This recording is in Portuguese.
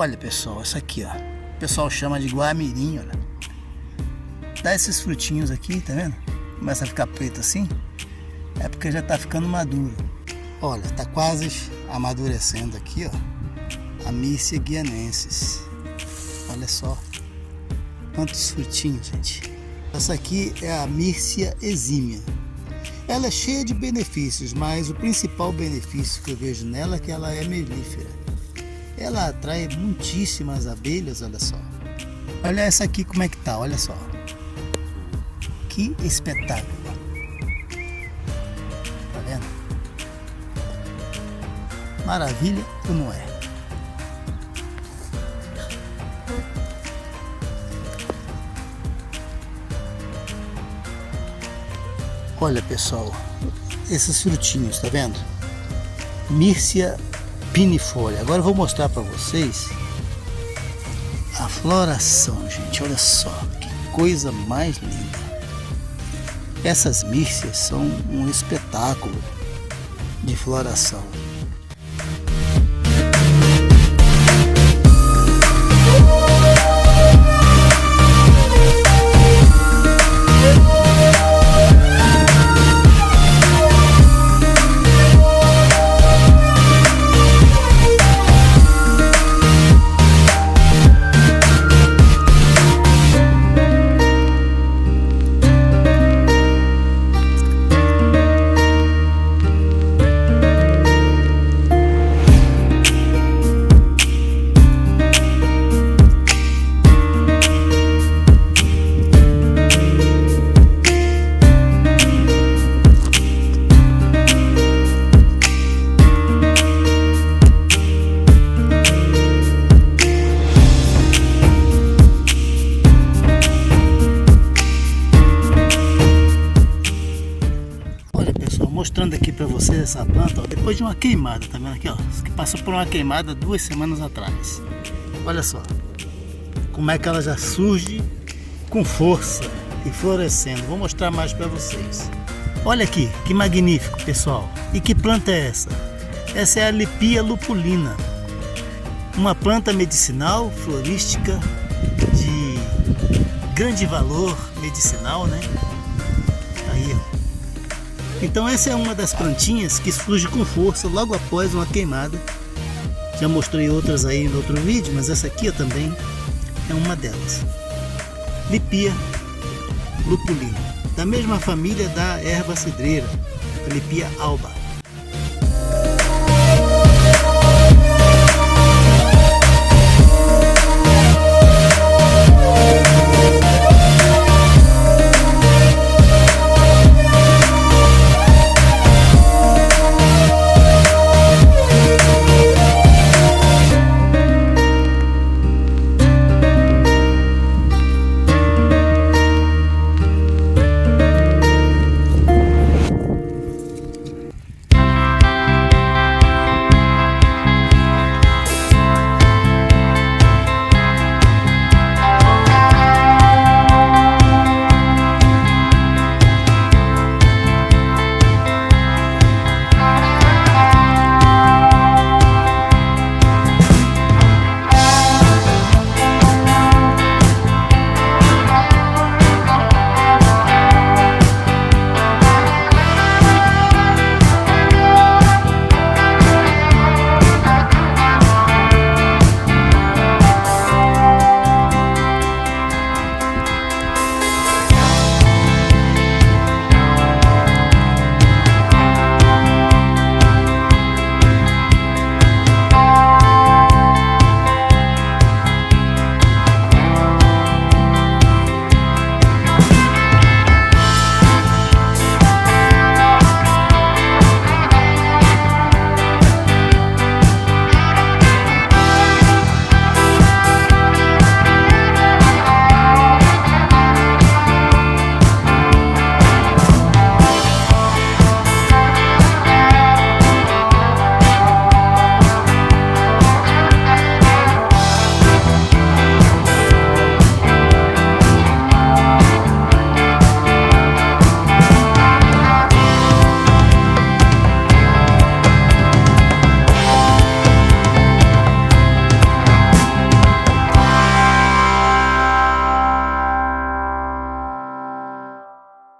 Olha pessoal, isso aqui ó, o pessoal chama de guamirim, olha. Dá esses frutinhos aqui, tá vendo? Começa a ficar preto assim, é porque já tá ficando maduro. Olha, tá quase amadurecendo aqui ó, a Myrcia guianensis. Olha só quantos frutinhos, gente. Essa aqui é a Myrcia exímia. Ela é cheia de benefícios, mas o principal benefício que eu vejo nela é que ela é melífera. Ela atrai muitíssimas abelhas, olha só. Olha essa aqui como é que tá, olha só. Que espetáculo. Tá vendo? Maravilha ou não é? Olha pessoal, esses frutinhos, tá vendo? Myrcia pinifolia. Agora eu vou mostrar para vocês a floração, gente. Olha só, que coisa mais linda. Essas myrcias são um espetáculo de floração. Mostrando aqui para vocês essa planta, ó, depois de uma queimada, tá vendo aqui, ó, que passou por uma queimada 2 semanas atrás. Olha só como é que ela já surge com força e florescendo. Vou mostrar mais para vocês. Olha aqui, que magnífico, pessoal. E que planta é essa? Essa é a Lipia lupulina, uma planta medicinal, florística de grande valor medicinal, né? Aí, ó. Então essa é uma das plantinhas que surge com força logo após uma queimada. Já mostrei outras aí no outro vídeo, mas essa aqui também é uma delas. Lipia lupulina, da mesma família da erva cidreira, a Lipia alba.